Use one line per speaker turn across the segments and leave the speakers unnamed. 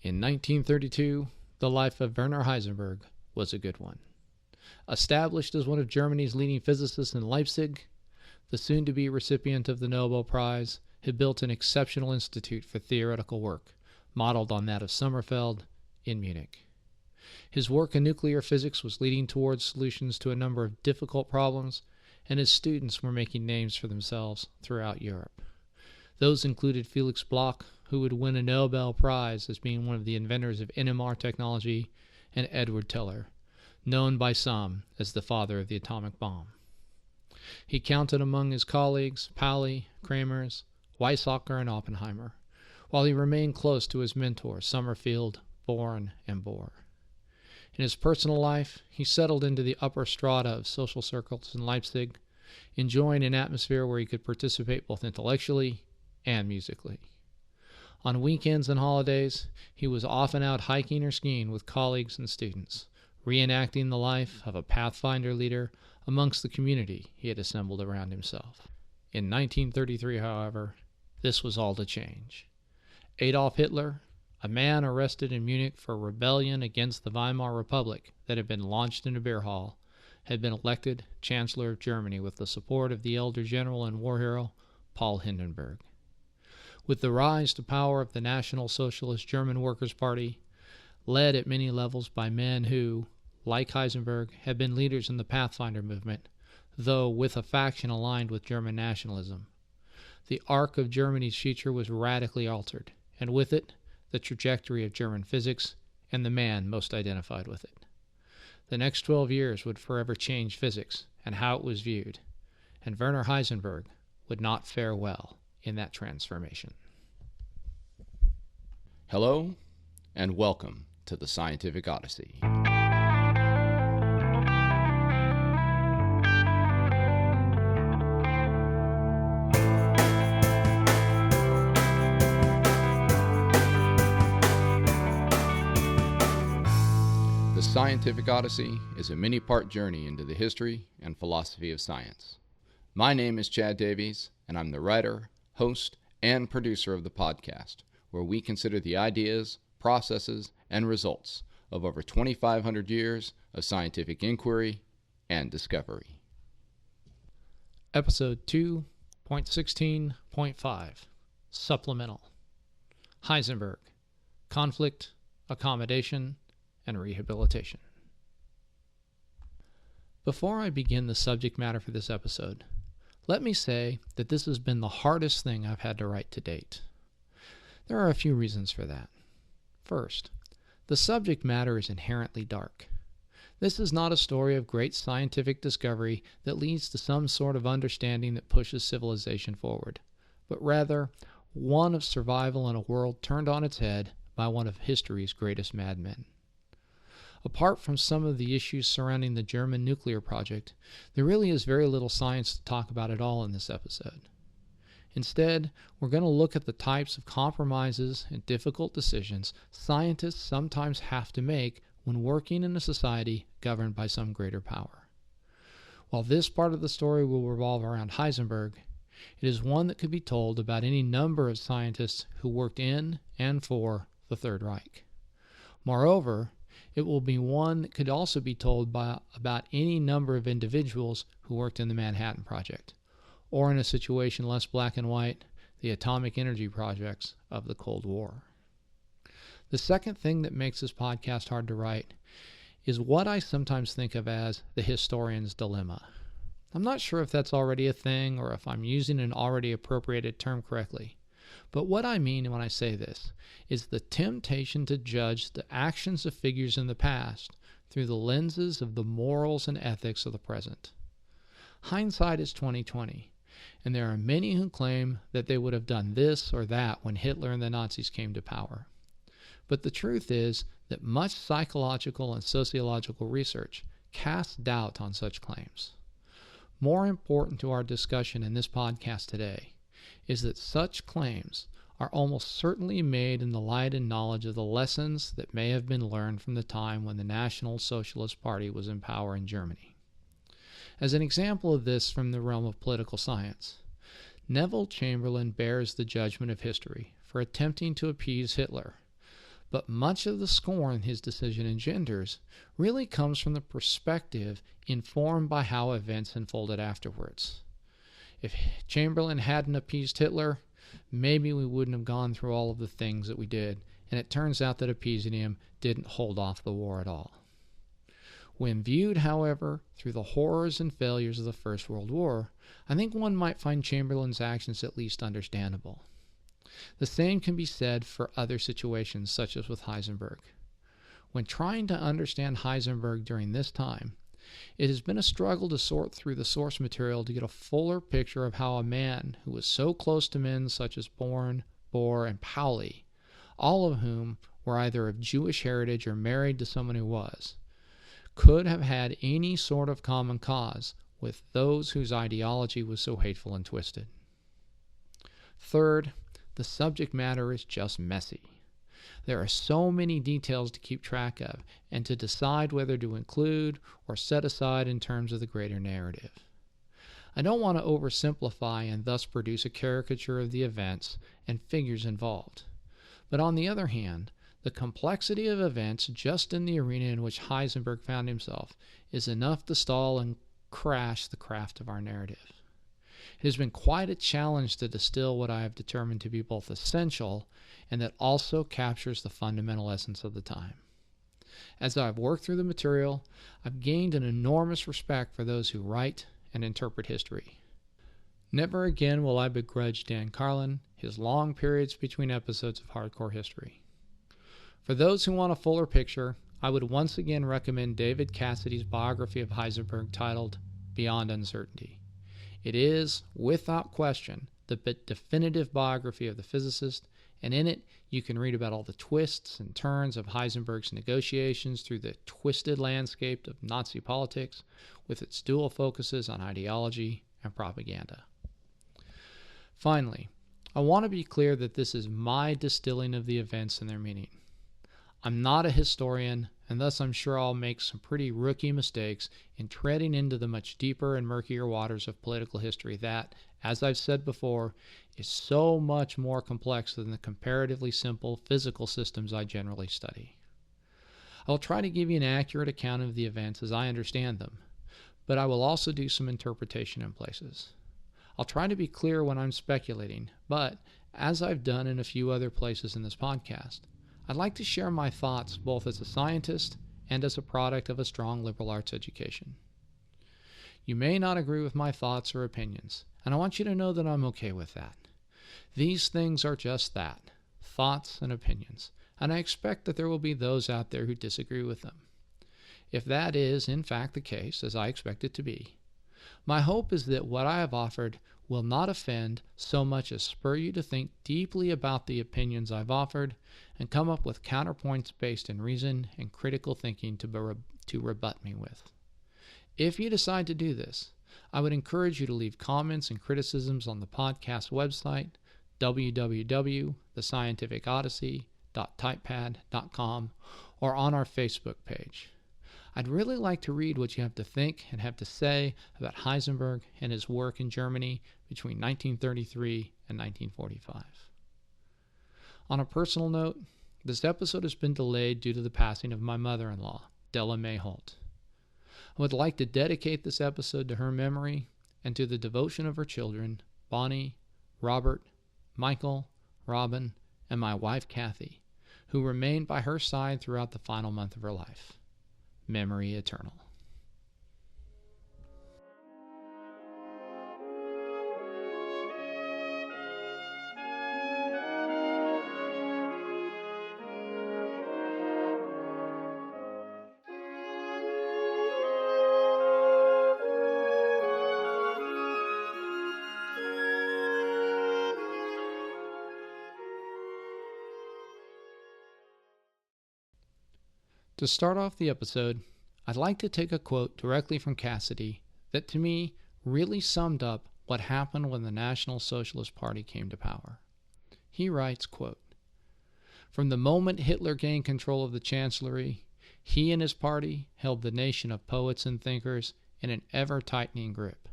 In 1932, the life of Werner Heisenberg was a good one. Established as one of Germany's leading physicists in Leipzig, the soon-to-be recipient of the Nobel Prize had built an exceptional institute for theoretical work, modeled on that of Sommerfeld in Munich. His work in nuclear physics was leading towards solutions to a number of difficult problems, and his students were making names for themselves throughout Europe. Those included Felix Bloch, who would win a Nobel Prize as being one of the inventors of NMR technology, and Edward Teller, known by some as the father of the atomic bomb. He counted among his colleagues Pauli, Kramers, Weizsäcker, and Oppenheimer, while he remained close to his mentors Sommerfeld, Born, and Bohr. In his personal life, he settled into the upper strata of social circles in Leipzig, enjoying an atmosphere where he could participate both intellectually and musically. On weekends and holidays, he was often out hiking or skiing with colleagues and students, reenacting the life of a pathfinder leader amongst the community he had assembled around himself. In 1933, however, this was all to change. Adolf Hitler, a man arrested in Munich for rebellion against the Weimar Republic that had been launched in a beer hall, had been elected Chancellor of Germany with the support of the elder general and war hero Paul Hindenburg. With the rise to power of the National Socialist German Workers' Party, led at many levels by men who, like Heisenberg, had been leaders in the Pathfinder movement, though with a faction aligned with German nationalism, the arc of Germany's future was radically altered, and with it, the trajectory of German physics and the man most identified with it. The next 12 years would forever change physics and how it was viewed, and Werner Heisenberg would not fare well in that transformation.
Hello, and welcome to the Scientific Odyssey. The Scientific Odyssey is a many-part journey into the history and philosophy of science. My name is Chad Davies, and I'm the writer, host, and producer of the podcast, where we consider the ideas, processes, and results of over 2,500 years of scientific inquiry and discovery.
Episode 2.16.5 Supplemental Heisenberg Conflict, Accommodation, and Rehabilitation. Before I begin the subject matter for this episode, let me say that this has been the hardest thing I've had to write to date. There are a few reasons for that. First, the subject matter is inherently dark. This is not a story of great scientific discovery that leads to some sort of understanding that pushes civilization forward, but rather one of survival in a world turned on its head by one of history's greatest madmen. Apart from some of the issues surrounding the German nuclear project, there really is very little science to talk about at all in this episode. Instead, we're going to look at the types of compromises and difficult decisions scientists sometimes have to make when working in a society governed by some greater power. While this part of the story will revolve around Heisenberg, it is one that could be told about any number of scientists who worked in and for the Third Reich. Moreover, it will be one that could also be told about any number of individuals who worked in the Manhattan Project, or in a situation less black and white, the atomic energy projects of the Cold War. The second thing that makes this podcast hard to write is what I sometimes think of as the historian's dilemma. I'm not sure if that's already a thing or if I'm using an already appropriated term correctly. But what I mean when I say this is the temptation to judge the actions of figures in the past through the lenses of the morals and ethics of the present. Hindsight is 20/20, and there are many who claim that they would have done this or that when Hitler and the Nazis came to power. But the truth is that much psychological and sociological research casts doubt on such claims. More important to our discussion in this podcast today is that such claims are almost certainly made in the light and knowledge of the lessons that may have been learned from the time when the National Socialist Party was in power in Germany. As an example of this from the realm of political science, Neville Chamberlain bears the judgment of history for attempting to appease Hitler But much of the scorn his decision engenders really comes from the perspective informed by how events unfolded afterwards. If Chamberlain hadn't appeased Hitler, maybe we wouldn't have gone through all of the things that we did, and it turns out that appeasing him didn't hold off the war at all. When viewed, however, through the horrors and failures of the First World War, I think one might find Chamberlain's actions at least understandable. The same can be said for other situations, such as with Heisenberg. When trying to understand Heisenberg during this time, it has been a struggle to sort through the source material to get a fuller picture of how a man who was so close to men such as Born, Bohr, and Pauli, all of whom were either of Jewish heritage or married to someone who was, could have had any sort of common cause with those whose ideology was so hateful and twisted. Third, the subject matter is just messy. There are so many details to keep track of and to decide whether to include or set aside in terms of the greater narrative. I don't want to oversimplify and thus produce a caricature of the events and figures involved. But on the other hand, the complexity of events just in the arena in which Heisenberg found himself is enough to stall and crash the craft of our narrative. It has been quite a challenge to distill what I have determined to be both essential and that also captures the fundamental essence of the time. As I've worked through the material, I've gained an enormous respect for those who write and interpret history. Never again will I begrudge Dan Carlin his long periods between episodes of Hardcore History. For those who want a fuller picture, I would once again recommend David Cassidy's biography of Heisenberg titled Beyond Uncertainty. It is, without question, the definitive biography of the physicist, and in it you can read about all the twists and turns of Heisenberg's negotiations through the twisted landscape of Nazi politics, with its dual focuses on ideology and propaganda. Finally, I want to be clear that this is my distilling of the events and their meaning. I'm not a historian, and thus I'm sure I'll make some pretty rookie mistakes in treading into the much deeper and murkier waters of political history that, as I've said before, is so much more complex than the comparatively simple physical systems I generally study. I'll try to give you an accurate account of the events as I understand them, but I will also do some interpretation in places. I'll try to be clear when I'm speculating, but, as I've done in a few other places in this podcast, I'd like to share my thoughts both as a scientist and as a product of a strong liberal arts education. You may not agree with my thoughts or opinions, and I want you to know that I'm okay with that. These things are just that, thoughts and opinions, and I expect that there will be those out there who disagree with them. If that is, in fact, the case, as I expect it to be, my hope is that what I have offered will not offend so much as spur you to think deeply about the opinions I've offered and come up with counterpoints based in reason and critical thinking to rebut me with. If you decide to do this, I would encourage you to leave comments and criticisms on the podcast website, www.thescientificodyssey.typepad.com, or on our Facebook page. I'd really like to read what you have to think and have to say about Heisenberg and his work in Germany between 1933 and 1945. On a personal note, this episode has been delayed due to the passing of my mother-in-law, Della Mae Holt. I would like to dedicate this episode to her memory and to the devotion of her children, Bonnie, Robert, Michael, Robin, and my wife, Kathy, who remained by her side throughout the final month of her life. Memory eternal. To start off the episode, I'd like to take a quote directly from Cassidy that to me really summed up what happened when the National Socialist Party came to power. He writes, quote, "From the moment Hitler gained control of the Chancellery, he and his party held the nation of poets and thinkers in an ever-tightening grip.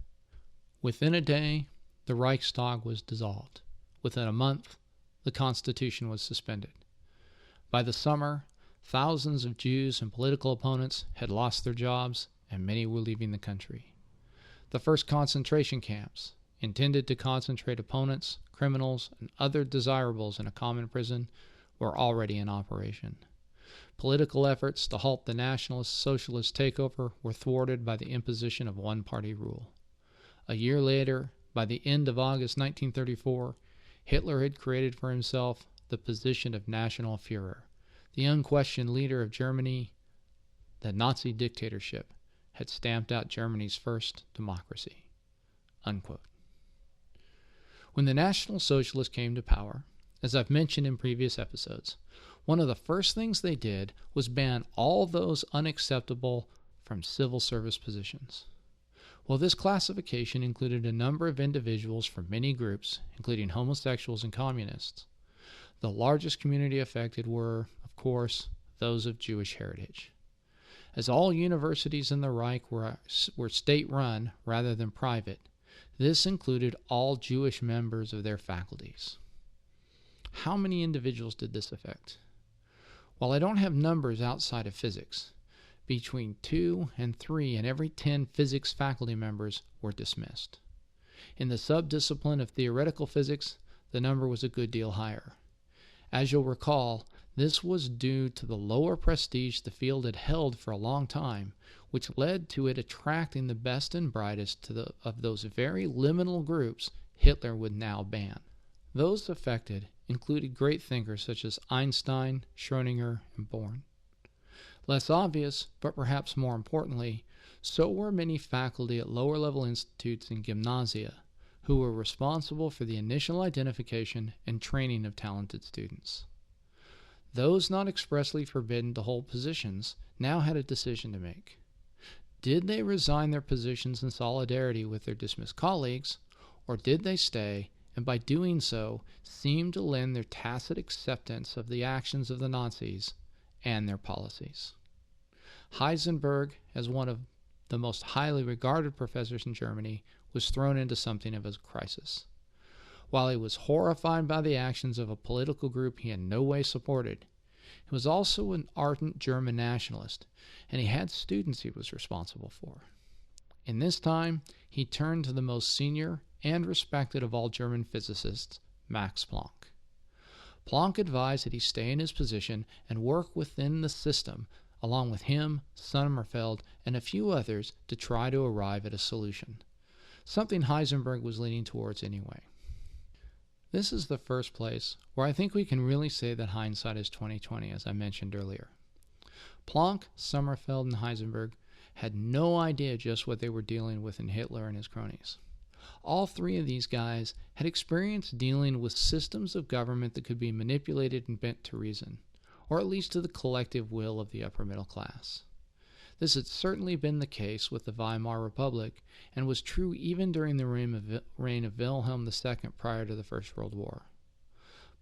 Within a day, the Reichstag was dissolved. Within a month, the Constitution was suspended. By the summer, thousands of Jews and political opponents had lost their jobs, and many were leaving the country. The first concentration camps, intended to concentrate opponents, criminals, and other desirables in a common prison, were already in operation. Political efforts to halt the Nationalist Socialist takeover were thwarted by the imposition of one-party rule. A year later, by the end of August 1934, Hitler had created for himself the position of National Führer, the unquestioned leader of Germany. The Nazi dictatorship had stamped out Germany's first democracy. Unquote. When the National Socialists came to power, as I've mentioned in previous episodes, one of the first things they did was ban all those unacceptable from civil service positions. While this classification included a number of individuals from many groups, including homosexuals and communists, the largest community affected were, of course, those of Jewish heritage. As all universities in the Reich were state-run rather than private, this included all Jewish members of their faculties. How many individuals did this affect? While I don't have numbers outside of physics, between 2 and 3 in every 10 physics faculty members were dismissed. In the subdiscipline of theoretical physics, the number was a good deal higher. As you'll recall, this was due to the lower prestige the field had held for a long time, which led to it attracting the best and brightest of those very liminal groups Hitler would now ban. Those affected included great thinkers such as Einstein, Schrödinger, and Born. Less obvious, but perhaps more importantly, so were many faculty at lower-level institutes and gymnasia who were responsible for the initial identification and training of talented students. Those not expressly forbidden to hold positions now had a decision to make. Did they resign their positions in solidarity with their dismissed colleagues, or did they stay and by doing so seem to lend their tacit acceptance of the actions of the Nazis and their policies? Heisenberg, as one of the most highly regarded professors in Germany, was thrown into something of a crisis. While he was horrified by the actions of a political group he in no way supported, he was also an ardent German nationalist, and he had students he was responsible for. In this time, he turned to the most senior and respected of all German physicists, Max Planck. Planck advised that he stay in his position and work within the system, along with him, Sommerfeld, and a few others to try to arrive at a solution, something Heisenberg was leaning towards anyway. This is the first place where I think we can really say that hindsight is 20/20, as I mentioned earlier. Planck, Sommerfeld, and Heisenberg had no idea just what they were dealing with in Hitler and his cronies. All three of these guys had experience dealing with systems of government that could be manipulated and bent to reason, or at least to the collective will of the upper middle class. This had certainly been the case with the Weimar Republic, and was true even during the reign of Wilhelm II prior to the First World War.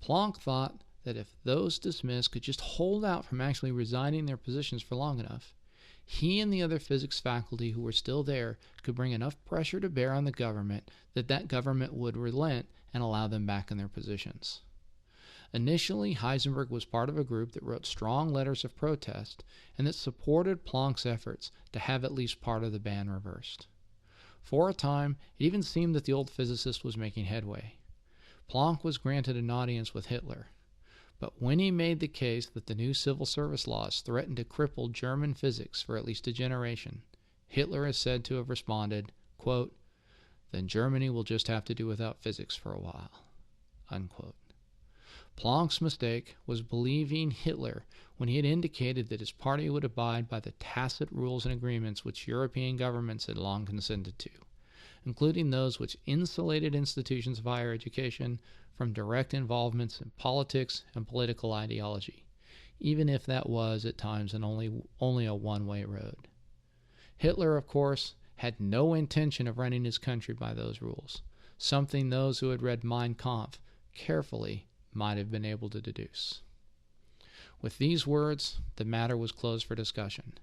Planck thought that if those dismissed could just hold out from actually resigning their positions for long enough, he and the other physics faculty who were still there could bring enough pressure to bear on the government that government would relent and allow them back in their positions. Initially, Heisenberg was part of a group that wrote strong letters of protest and that supported Planck's efforts to have at least part of the ban reversed. For a time, it even seemed that the old physicist was making headway. Planck was granted an audience with Hitler, but when he made the case that the new civil service laws threatened to cripple German physics for at least a generation, Hitler is said to have responded, quote, "Then Germany will just have to do without physics for a while," unquote. Planck's mistake was believing Hitler when he had indicated that his party would abide by the tacit rules and agreements which European governments had long consented to, including those which insulated institutions of higher education from direct involvements in politics and political ideology, even if that was, at times, only a one-way road. Hitler, of course, had no intention of running his country by those rules, something those who had read Mein Kampf carefully might have been able to deduce. With these words, the matter was closed for discussion,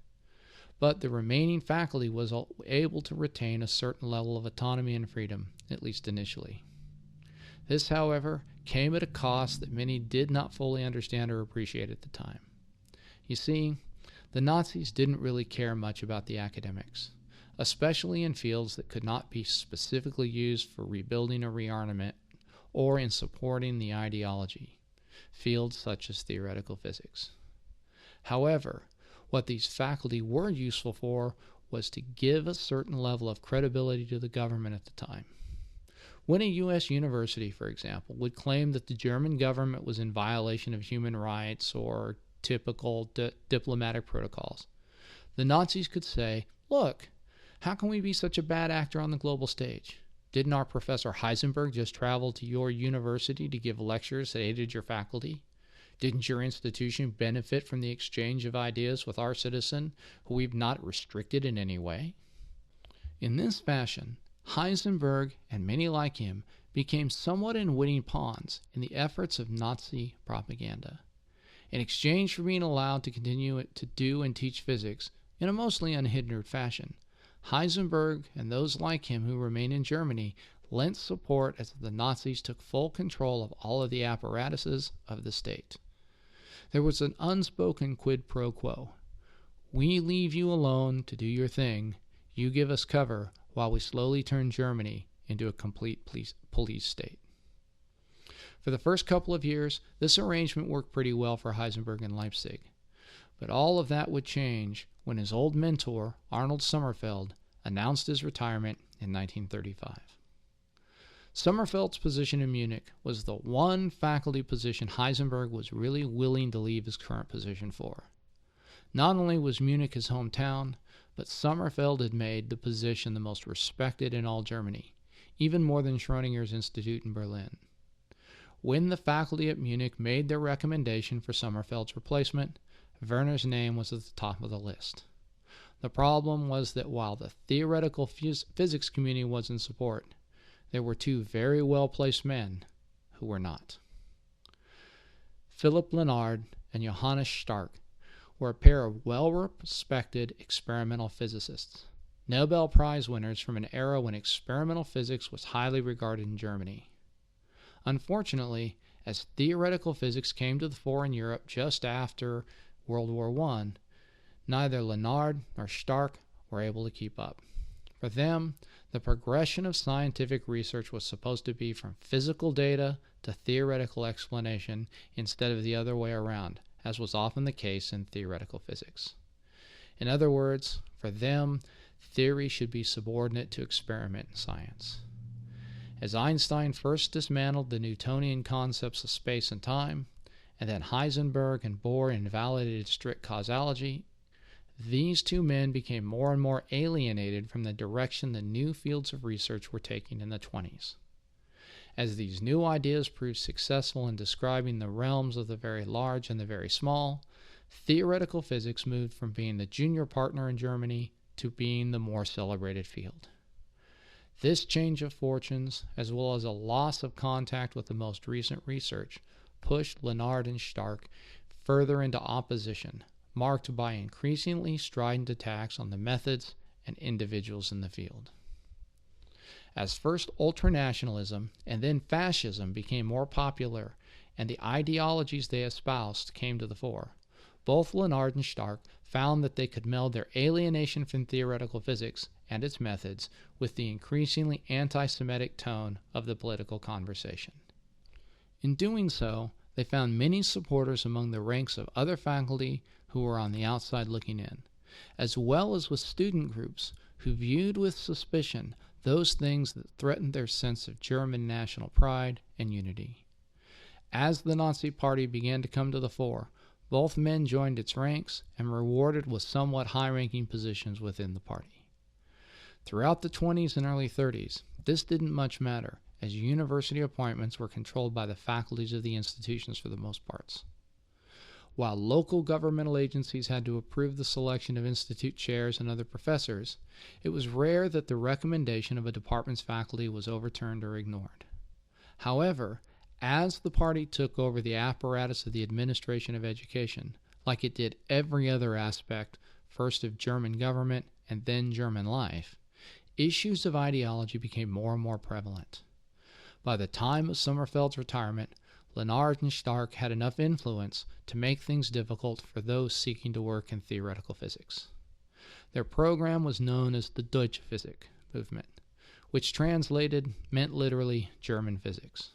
but the remaining faculty was able to retain a certain level of autonomy and freedom, at least initially. This, however, came at a cost that many did not fully understand or appreciate at the time. You see, the Nazis didn't really care much about the academics, especially in fields that could not be specifically used for rebuilding or rearmament or in supporting the ideology, fields such as theoretical physics. However, what these faculty were useful for was to give a certain level of credibility to the government at the time. When a U.S. university, for example, would claim that the German government was in violation of human rights or typical diplomatic protocols, the Nazis could say, "Look, how can we be such a bad actor on the global stage? Didn't our Professor Heisenberg just travel to your university to give lectures that aided your faculty? Didn't your institution benefit from the exchange of ideas with our citizen, who we've not restricted in any way?" In this fashion, Heisenberg and many like him became somewhat unwitting pawns in the efforts of Nazi propaganda. In exchange for being allowed to continue to do and teach physics in a mostly unhindered fashion, Heisenberg and those like him who remained in Germany lent support as the Nazis took full control of all of the apparatuses of the state. There was an unspoken quid pro quo. We leave you alone to do your thing. You give us cover while we slowly turn Germany into a complete police state. For the first couple of years, this arrangement worked pretty well for Heisenberg in Leipzig. But all of that would change when his old mentor, Arnold Sommerfeld, announced his retirement in 1935. Sommerfeld's position in Munich was the one faculty position Heisenberg was really willing to leave his current position for. Not only was Munich his hometown, but Sommerfeld had made the position the most respected in all Germany, even more than Schrodinger's Institute in Berlin. When the faculty at Munich made their recommendation for Sommerfeld's replacement, Werner's name was at the top of the list. The problem was that while the theoretical physics community was in support, there were two very well-placed men who were not. Philipp Lenard and Johannes Stark were a pair of well-respected experimental physicists, Nobel Prize winners from an era when experimental physics was highly regarded in Germany. Unfortunately, as theoretical physics came to the fore in Europe just after World War I, neither Lenard nor Stark were able to keep up. For them, the progression of scientific research was supposed to be from physical data to theoretical explanation instead of the other way around, as was often the case in theoretical physics. In other words, for them, theory should be subordinate to experiment in science. As Einstein first dismantled the Newtonian concepts of space and time, and then Heisenberg and Bohr invalidated strict causality, these two men became more and more alienated from the direction the new fields of research were taking in the 1920s. As these new ideas proved successful in describing the realms of the very large and the very small, theoretical physics moved from being the junior partner in Germany to being the more celebrated field. This change of fortunes, as well as a loss of contact with the most recent research, pushed Lenard and Stark further into opposition, marked by increasingly strident attacks on the methods and individuals in the field. As first ultranationalism and then fascism became more popular and the ideologies they espoused came to the fore, both Lenard and Stark found that they could meld their alienation from theoretical physics and its methods with the increasingly anti-Semitic tone of the political conversation. In doing so, they found many supporters among the ranks of other faculty who were on the outside looking in, as well as with student groups who viewed with suspicion those things that threatened their sense of German national pride and unity. As the Nazi Party began to come to the fore, both men joined its ranks and were rewarded with somewhat high-ranking positions within the party. Throughout the 20s and early 30s, this didn't much matter, as university appointments were controlled by the faculties of the institutions for the most parts. While local governmental agencies had to approve the selection of institute chairs and other professors, it was rare that the recommendation of a department's faculty was overturned or ignored. However, as the party took over the apparatus of the administration of education, like it did every other aspect, first of German government and then German life, issues of ideology became more and more prevalent. By the time of Sommerfeld's retirement, Lenard and Stark had enough influence to make things difficult for those seeking to work in theoretical physics. Their program was known as the Deutsche Physik movement, which translated meant literally German physics.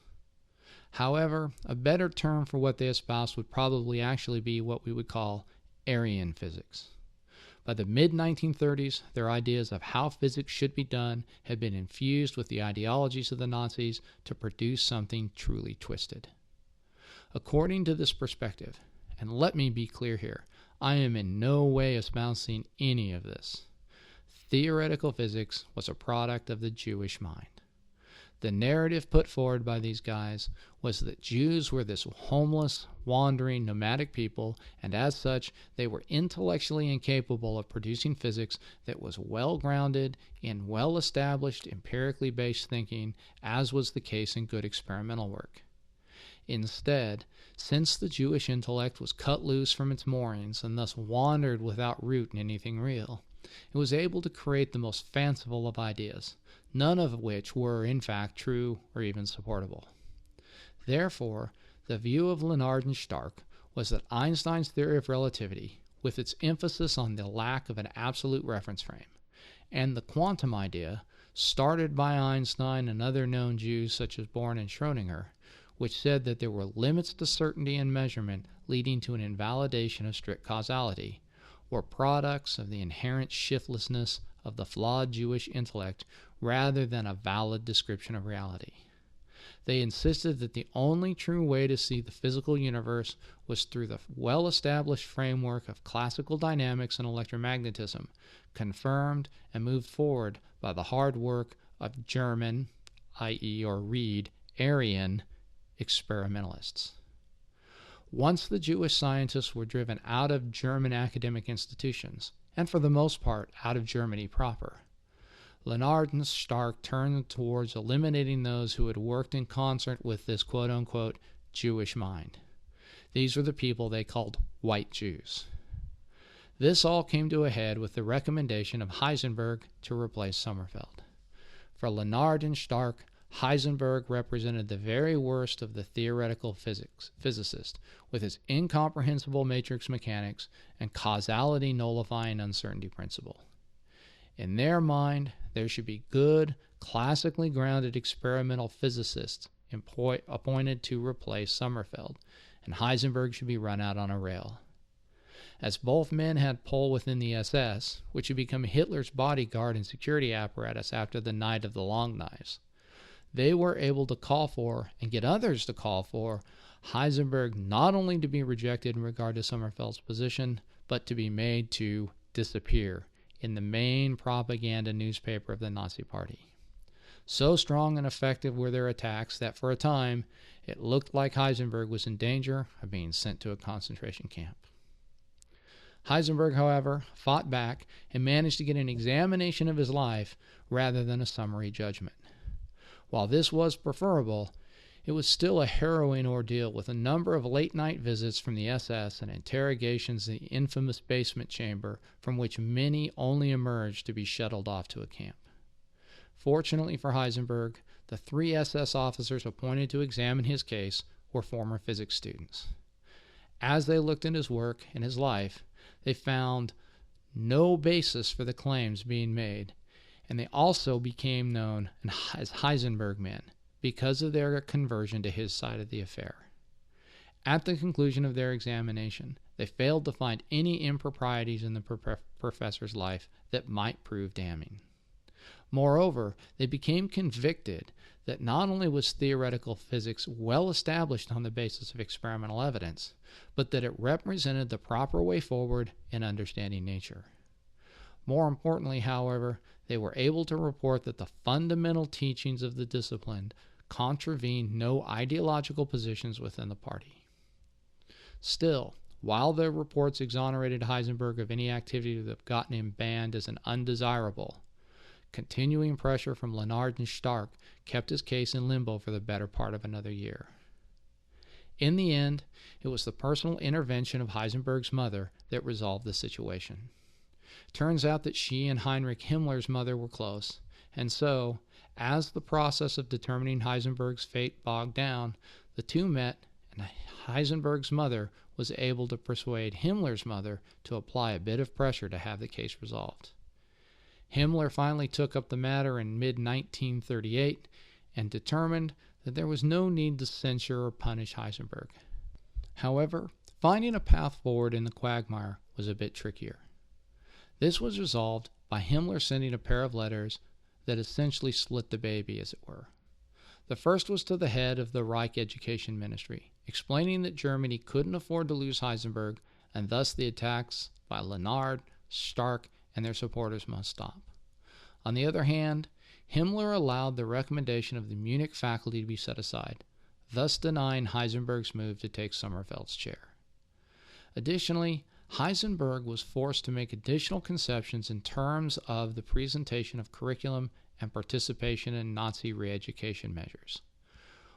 However, a better term for what they espoused would probably actually be what we would call Aryan physics. By the mid-1930s, their ideas of how physics should be done had been infused with the ideologies of the Nazis to produce something truly twisted. According to this perspective, and let me be clear here, I am in no way espousing any of this. Theoretical physics was a product of the Jewish mind. The narrative put forward by these guys was that Jews were this homeless, wandering, nomadic people, and as such, they were intellectually incapable of producing physics that was well-grounded in well-established, empirically based thinking, as was the case in good experimental work. Instead, since the Jewish intellect was cut loose from its moorings and thus wandered without root in anything real, it was able to create the most fanciful of ideas, none of which were in fact true or even supportable. Therefore, the view of Lenard and Stark was that Einstein's theory of relativity, with its emphasis on the lack of an absolute reference frame, and the quantum idea, started by Einstein and other known Jews such as Born and Schrödinger, which said that there were limits to certainty and measurement leading to an invalidation of strict causality, were products of the inherent shiftlessness of the flawed Jewish intellect rather than a valid description of reality. They insisted that the only true way to see the physical universe was through the well-established framework of classical dynamics and electromagnetism, confirmed and moved forward by the hard work of German, i.e. or read, Aryan, experimentalists. Once the Jewish scientists were driven out of German academic institutions, and for the most part out of Germany proper, Lenard and Stark turned towards eliminating those who had worked in concert with this quote-unquote Jewish mind. These were the people they called white Jews. This all came to a head with the recommendation of Heisenberg to replace Sommerfeld. For Lenard and Stark, Heisenberg represented the very worst of the theoretical physicist, with his incomprehensible matrix mechanics and causality nullifying uncertainty principle. In their mind, there should be good, classically grounded experimental physicists appointed to replace Sommerfeld, and Heisenberg should be run out on a rail. As both men had pull within the SS, which had become Hitler's bodyguard and security apparatus after the Night of the Long Knives, they were able to call for, and get others to call for, Heisenberg not only to be rejected in regard to Sommerfeld's position, but to be made to disappear in the main propaganda newspaper of the Nazi Party. So strong and effective were their attacks that for a time it looked like Heisenberg was in danger of being sent to a concentration camp. Heisenberg, however, fought back and managed to get an examination of his life rather than a summary judgment. While this was preferable, it was still a harrowing ordeal with a number of late-night visits from the SS and interrogations in the infamous basement chamber from which many only emerged to be shuttled off to a camp. Fortunately for Heisenberg, the 3 SS officers appointed to examine his case were former physics students. As they looked at his work and his life, they found no basis for the claims being made, and they also became known as Heisenberg men because of their conversion to his side of the affair. At the conclusion of their examination, they failed to find any improprieties in the professor's life that might prove damning. Moreover, they became convicted that not only was theoretical physics well established on the basis of experimental evidence, but that it represented the proper way forward in understanding nature. More importantly, however, they were able to report that the fundamental teachings of the discipline contravened no ideological positions within the party. Still, while their reports exonerated Heisenberg of any activity that had gotten him banned as an undesirable, continuing pressure from Lenard and Stark kept his case in limbo for the better part of another year. In the end, it was the personal intervention of Heisenberg's mother that resolved the situation. Turns out that she and Heinrich Himmler's mother were close, and so, As the process of determining Heisenberg's fate bogged down, the two met, and Heisenberg's mother was able to persuade Himmler's mother to apply a bit of pressure to have the case resolved. Himmler finally took up the matter in mid-1938 and determined that there was no need to censure or punish Heisenberg. However, finding a path forward in the quagmire was a bit trickier. This was resolved by Himmler sending a pair of letters that essentially split the baby, as it were. The first was to the head of the Reich Education Ministry, explaining that Germany couldn't afford to lose Heisenberg, and thus the attacks by Leonard, Stark, and their supporters must stop. On the other hand, Himmler allowed the recommendation of the Munich faculty to be set aside, thus denying Heisenberg's move to take Sommerfeld's chair. Additionally, Heisenberg was forced to make additional concessions in terms of the presentation of curriculum and participation in Nazi re-education measures.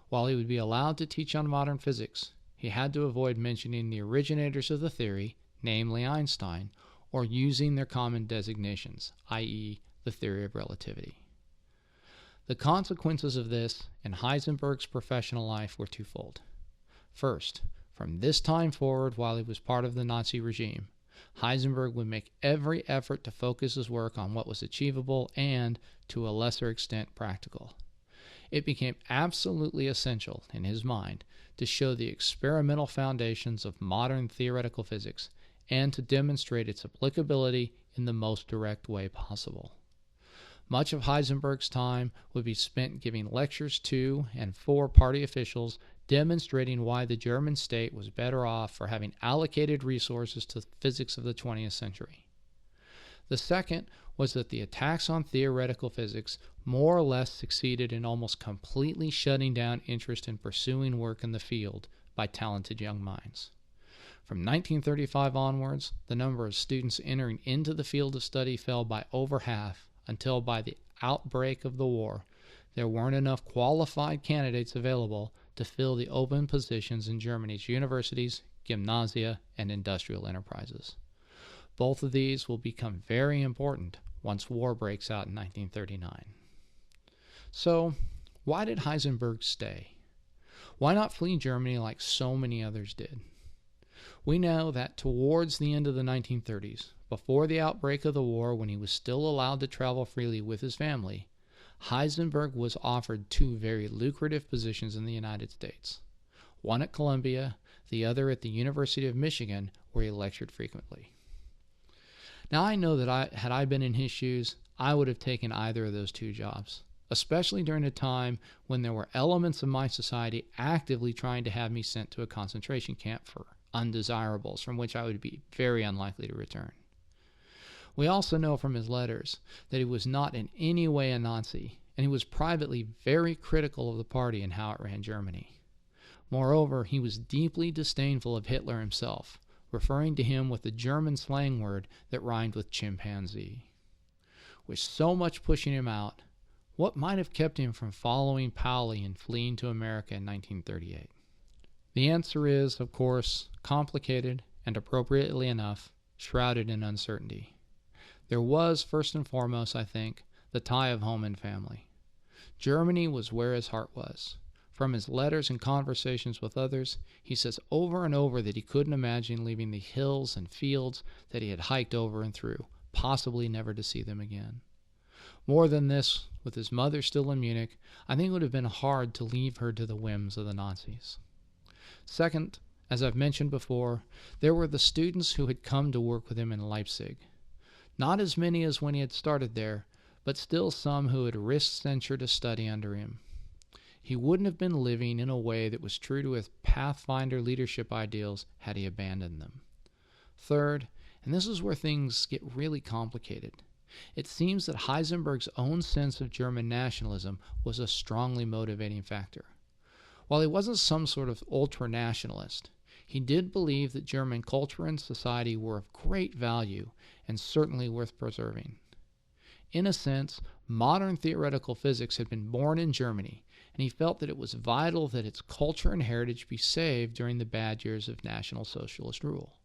While he would be allowed to teach on modern physics, he had to avoid mentioning the originators of the theory, namely Einstein, or using their common designations, i.e., the theory of relativity. The consequences of this in Heisenberg's professional life were twofold. First, from this time forward, while he was part of the Nazi regime, Heisenberg would make every effort to focus his work on what was achievable and, to a lesser extent, practical. It became absolutely essential, in his mind, to show the experimental foundations of modern theoretical physics and to demonstrate its applicability in the most direct way possible. Much of Heisenberg's time would be spent giving lectures to and for party officials demonstrating why the German state was better off for having allocated resources to physics of the 20th century. The second was that the attacks on theoretical physics more or less succeeded in almost completely shutting down interest in pursuing work in the field by talented young minds. From 1935 onwards, the number of students entering into the field of study fell by over half until by the outbreak of the war, there weren't enough qualified candidates available to fill the open positions in Germany's universities, gymnasia, and industrial enterprises. Both of these will become very important once war breaks out in 1939. So, why did Heisenberg stay? Why not flee Germany like so many others did? We know that towards the end of the 1930s, before the outbreak of the war, when he was still allowed to travel freely with his family, Heisenberg was offered two very lucrative positions in the United States, one at Columbia, the other at the University of Michigan, where he lectured frequently. Now I know that had I been in his shoes, I would have taken either of those two jobs, especially during a time when there were elements of my society actively trying to have me sent to a concentration camp for undesirables from which I would be very unlikely to return. We also know from his letters that he was not in any way a Nazi, and he was privately very critical of the party and how it ran Germany. Moreover, he was deeply disdainful of Hitler himself, referring to him with the German slang word that rhymed with chimpanzee. With so much pushing him out, what might have kept him from following Pauli and fleeing to America in 1938? The answer is, of course, complicated and, appropriately enough, shrouded in uncertainty. There was, first and foremost, I think, the tie of home and family. Germany was where his heart was. From his letters and conversations with others, he says over and over that he couldn't imagine leaving the hills and fields that he had hiked over and through, possibly never to see them again. More than this, with his mother still in Munich, I think it would have been hard to leave her to the whims of the Nazis. Second, as I've mentioned before, there were the students who had come to work with him in Leipzig. Not as many as when he had started there, but still some who had risked censure to study under him. He wouldn't have been living in a way that was true to his Pathfinder leadership ideals had he abandoned them. Third, and this is where things get really complicated, it seems that Heisenberg's own sense of German nationalism was a strongly motivating factor. While he wasn't some sort of ultra-nationalist, he did believe that German culture and society were of great value and certainly worth preserving. In a sense, modern theoretical physics had been born in Germany, and he felt that it was vital that its culture and heritage be saved during the bad years of National Socialist rule.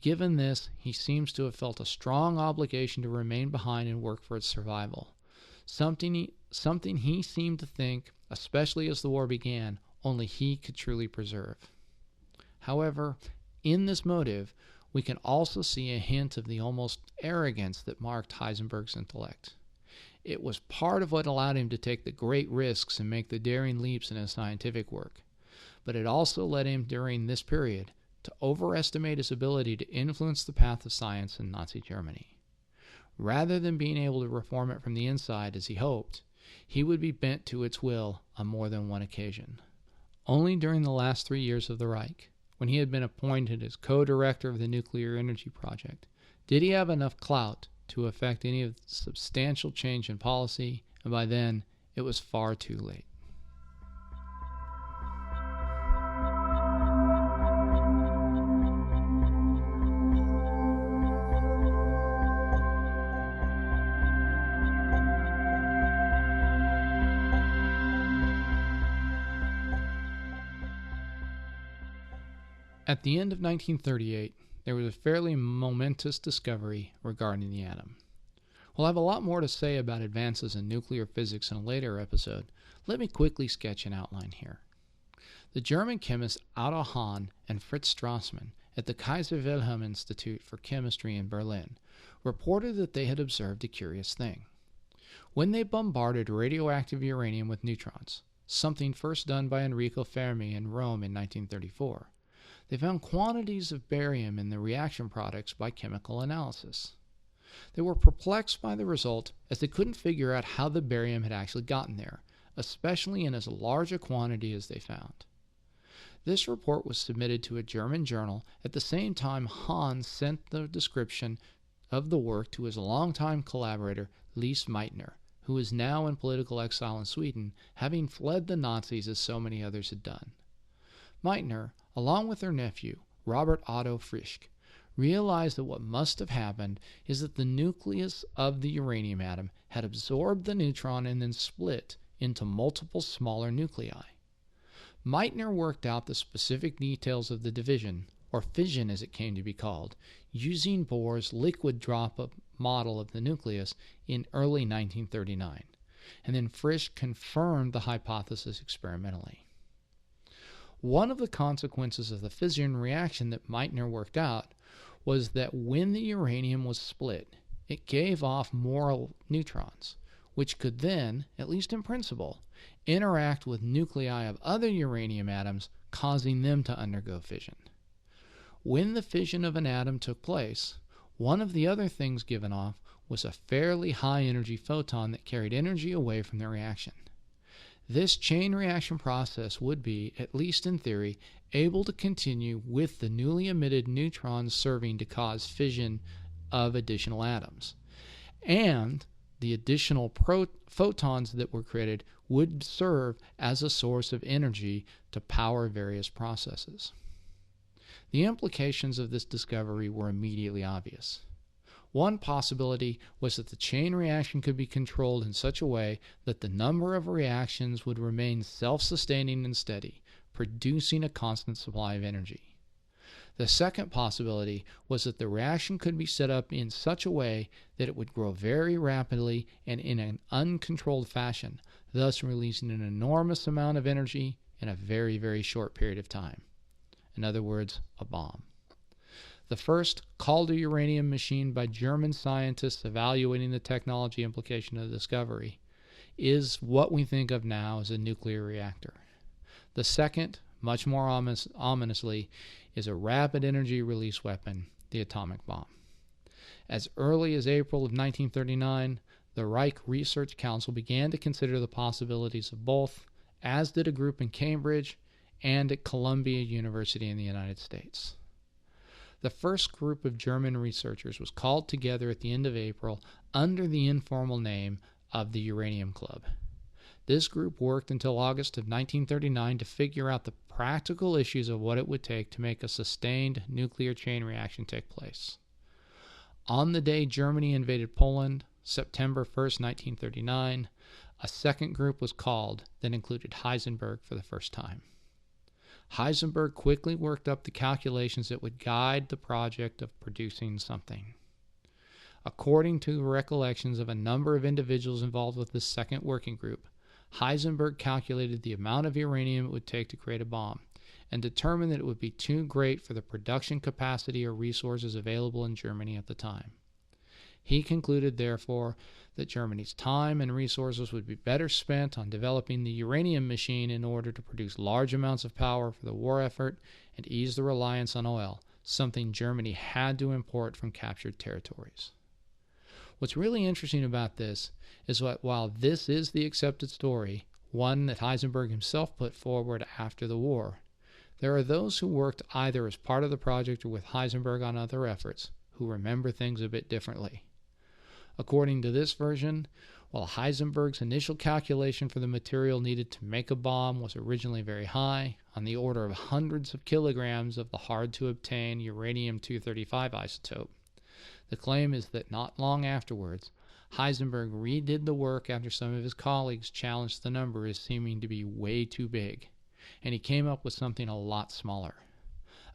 Given this, he seems to have felt a strong obligation to remain behind and work for its survival, something he seemed to think, especially as the war began, only he could truly preserve. However, in this motive, we can also see a hint of the almost arrogance that marked Heisenberg's intellect. It was part of what allowed him to take the great risks and make the daring leaps in his scientific work, but it also led him during this period to overestimate his ability to influence the path of science in Nazi Germany. Rather than being able to reform it from the inside as he hoped, he would be bent to its will on more than one occasion. Only during the last 3 years of the Reich, when he had been appointed as co-director of the nuclear energy project, did he have enough clout to affect any of the substantial change in policy, and by then it was far too late. At the end of 1938, there was a fairly momentous discovery regarding the atom. While I have a lot more to say about advances in nuclear physics in a later episode, let me quickly sketch an outline here. The German chemists Otto Hahn and Fritz Strassmann at the Kaiser Wilhelm Institute for Chemistry in Berlin reported that they had observed a curious thing. When they bombarded radioactive uranium with neutrons, something first done by Enrico Fermi in Rome in 1934, they found quantities of barium in the reaction products by chemical analysis. They were perplexed by the result as they couldn't figure out how the barium had actually gotten there, especially in as large a quantity as they found. This report was submitted to a German journal at the same time Hahn sent the description of the work to his longtime collaborator Lise Meitner, who is now in political exile in Sweden, having fled the Nazis as so many others had done. Meitner, along with her nephew, Robert Otto Frisch, realized that what must have happened is that the nucleus of the uranium atom had absorbed the neutron and then split into multiple smaller nuclei. Meitner worked out the specific details of the division, or fission as it came to be called, using Bohr's liquid drop model of the nucleus in early 1939, and then Frisch confirmed the hypothesis experimentally. One of the consequences of the fission reaction that Meitner worked out was that when the uranium was split, it gave off more neutrons, which could then, at least in principle, interact with nuclei of other uranium atoms, causing them to undergo fission. When the fission of an atom took place, one of the other things given off was a fairly high-energy photon that carried energy away from the reaction. This chain reaction process would be, at least in theory, able to continue with the newly emitted neutrons serving to cause fission of additional atoms. And the additional photons that were created would serve as a source of energy to power various processes. The implications of this discovery were immediately obvious. One possibility was that the chain reaction could be controlled in such a way that the number of reactions would remain self-sustaining and steady, producing a constant supply of energy. The second possibility was that the reaction could be set up in such a way that it would grow very rapidly and in an uncontrolled fashion, thus releasing an enormous amount of energy in a very, very short period of time. In other words, a bomb. The first Calder uranium machine by German scientists evaluating the technology implication of the discovery is what we think of now as a nuclear reactor. The second, much more ominously, is a rapid energy release weapon, the atomic bomb. As early as April of 1939, the Reich Research Council began to consider the possibilities of both, as did a group in Cambridge and at Columbia University in the United States. The first group of German researchers was called together at the end of April under the informal name of the Uranium Club. This group worked until August of 1939 to figure out the practical issues of what it would take to make a sustained nuclear chain reaction take place. On the day Germany invaded Poland, September 1st, 1939, a second group was called that included Heisenberg for the first time. Heisenberg quickly worked up the calculations that would guide the project of producing something. According to recollections of a number of individuals involved with this second working group, Heisenberg calculated the amount of uranium it would take to create a bomb and determined that it would be too great for the production capacity or resources available in Germany at the time. He concluded, therefore, that Germany's time and resources would be better spent on developing the uranium machine in order to produce large amounts of power for the war effort and ease the reliance on oil, something Germany had to import from captured territories. What's really interesting about this is that while this is the accepted story, one that Heisenberg himself put forward after the war, there are those who worked either as part of the project or with Heisenberg on other efforts who remember things a bit differently. According to this version, while Heisenberg's initial calculation for the material needed to make a bomb was originally very high, on the order of hundreds of kilograms of the hard-to-obtain uranium-235 isotope, the claim is that not long afterwards, Heisenberg redid the work after some of his colleagues challenged the number as seeming to be way too big, and he came up with something a lot smaller.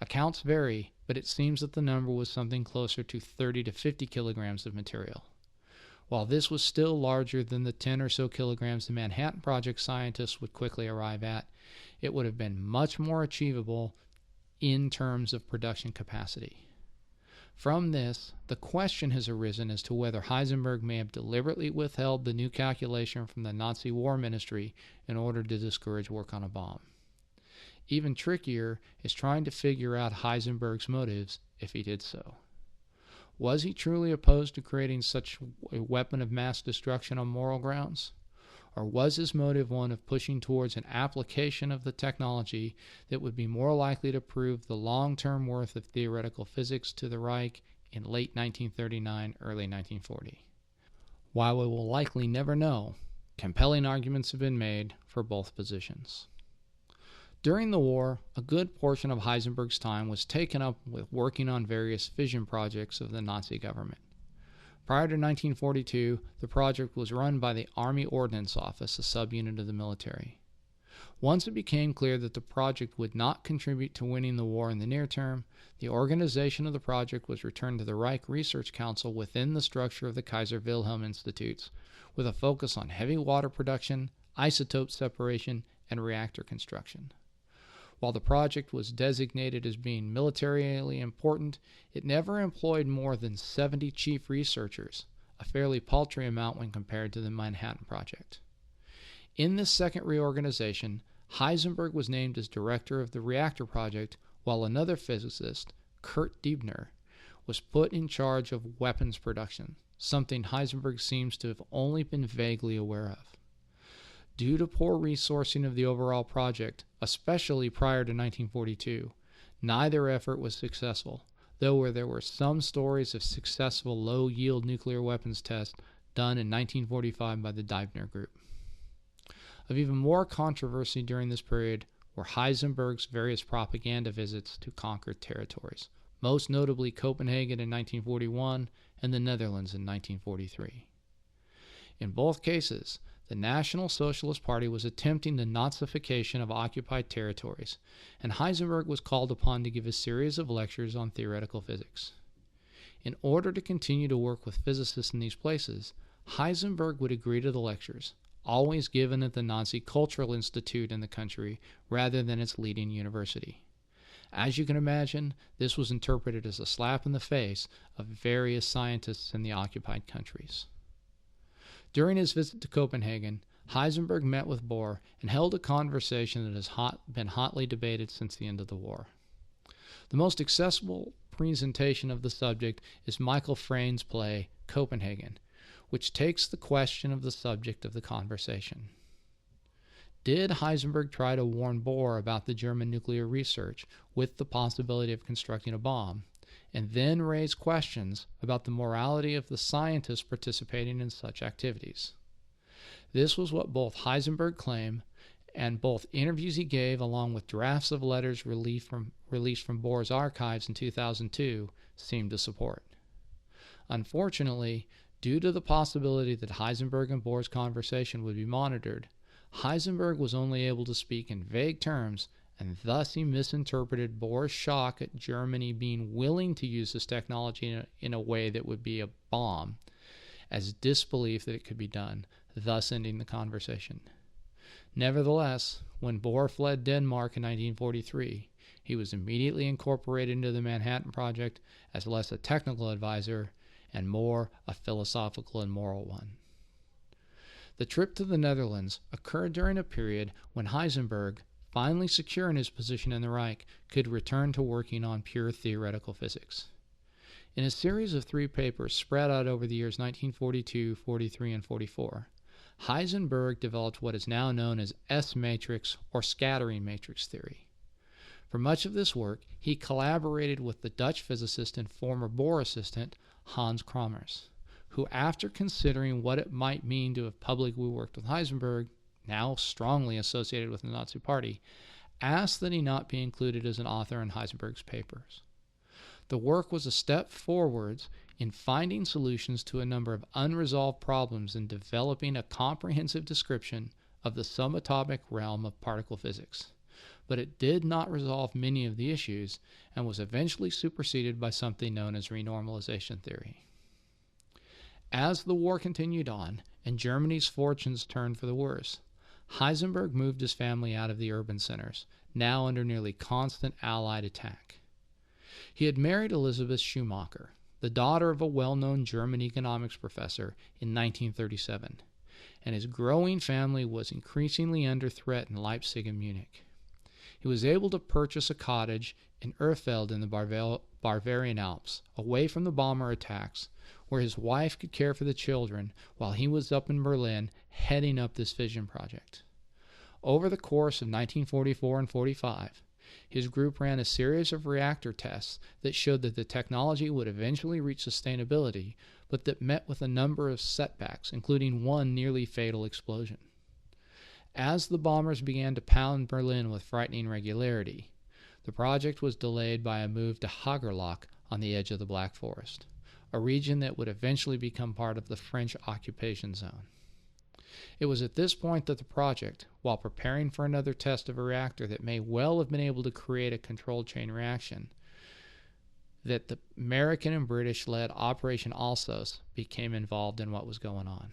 Accounts vary, but it seems that the number was something closer to 30 to 50 kilograms of material. While this was still larger than the 10 or so kilograms the Manhattan Project scientists would quickly arrive at, it would have been much more achievable in terms of production capacity. From this, the question has arisen as to whether Heisenberg may have deliberately withheld the new calculation from the Nazi War Ministry in order to discourage work on a bomb. Even trickier is trying to figure out Heisenberg's motives if he did so. Was he truly opposed to creating such a weapon of mass destruction on moral grounds? Or was his motive one of pushing towards an application of the technology that would be more likely to prove the long-term worth of theoretical physics to the Reich in late 1939, early 1940? While we will likely never know, compelling arguments have been made for both positions. During the war, a good portion of Heisenberg's time was taken up with working on various fission projects of the Nazi government. Prior to 1942, the project was run by the Army Ordnance Office, a subunit of the military. Once it became clear that the project would not contribute to winning the war in the near term, the organization of the project was returned to the Reich Research Council within the structure of the Kaiser Wilhelm Institutes, with a focus on heavy water production, isotope separation, and reactor construction. While the project was designated as being militarily important, it never employed more than 70 chief researchers, a fairly paltry amount when compared to the Manhattan Project. In this second reorganization, Heisenberg was named as director of the reactor project, while another physicist, Kurt Diebner, was put in charge of weapons production, something Heisenberg seems to have only been vaguely aware of. Due to poor resourcing of the overall project, especially prior to 1942, neither effort was successful, though there were some stories of successful low-yield nuclear weapons tests done in 1945 by the Diebner Group. Of even more controversy during this period were Heisenberg's various propaganda visits to conquered territories, most notably Copenhagen in 1941 and the Netherlands in 1943. In both cases, the National Socialist Party was attempting the Nazification of occupied territories, and Heisenberg was called upon to give a series of lectures on theoretical physics. In order to continue to work with physicists in these places, Heisenberg would agree to the lectures, always given at the Nazi Cultural Institute in the country rather than its leading university. As you can imagine, this was interpreted as a slap in the face of various scientists in the occupied countries. During his visit to Copenhagen, Heisenberg met with Bohr and held a conversation that has been hotly debated since the end of the war. The most accessible presentation of the subject is Michael Frayn's play, Copenhagen, which takes the question of the subject of the conversation. Did Heisenberg try to warn Bohr about the German nuclear research with the possibility of constructing a bomb, and then raise questions about the morality of the scientists participating in such activities? This was what both Heisenberg claimed, and both interviews he gave along with drafts of letters released from Bohr's archives in 2002 seemed to support. Unfortunately, due to the possibility that Heisenberg and Bohr's conversation would be monitored, Heisenberg was only able to speak in vague terms and thus he misinterpreted Bohr's shock at Germany being willing to use this technology in a way that would be a bomb as disbelief that it could be done, thus ending the conversation. Nevertheless, when Bohr fled Denmark in 1943, he was immediately incorporated into the Manhattan Project as less a technical advisor and more a philosophical and moral one. The trip to the Netherlands occurred during a period when Heisenberg, finally secure in his position in the Reich, could return to working on pure theoretical physics. In a series of 3 papers spread out over the years 1942, 43, and 44, Heisenberg developed what is now known as S-matrix or scattering matrix theory. For much of this work, he collaborated with the Dutch physicist and former Bohr assistant Hans Kramers, who, after considering what it might mean to have publicly worked with Heisenberg, now strongly associated with the Nazi Party, asked that he not be included as an author in Heisenberg's papers. The work was a step forwards in finding solutions to a number of unresolved problems and developing a comprehensive description of the subatomic realm of particle physics. But it did not resolve many of the issues and was eventually superseded by something known as renormalization theory. As the war continued on and Germany's fortunes turned for the worse, Heisenberg moved his family out of the urban centers, now under nearly constant Allied attack. He had married Elizabeth Schumacher, the daughter of a well-known German economics professor, in 1937, and his growing family was increasingly under threat in Leipzig and Munich. He was able to purchase a cottage in Urfeld in the Bavarian Alps, away from the bomber attacks, where his wife could care for the children while he was up in Berlin heading up this fission project. Over the course of 1944 and 45, his group ran a series of reactor tests that showed that the technology would eventually reach sustainability, but that met with a number of setbacks, including one nearly fatal explosion. As the bombers began to pound Berlin with frightening regularity, the project was delayed by a move to Hagerloch on the edge of the Black Forest, a region that would eventually become part of the French occupation zone. It was at this point that the project, while preparing for another test of a reactor that may well have been able to create a controlled chain reaction, that the American and British-led Operation Alsos became involved in what was going on.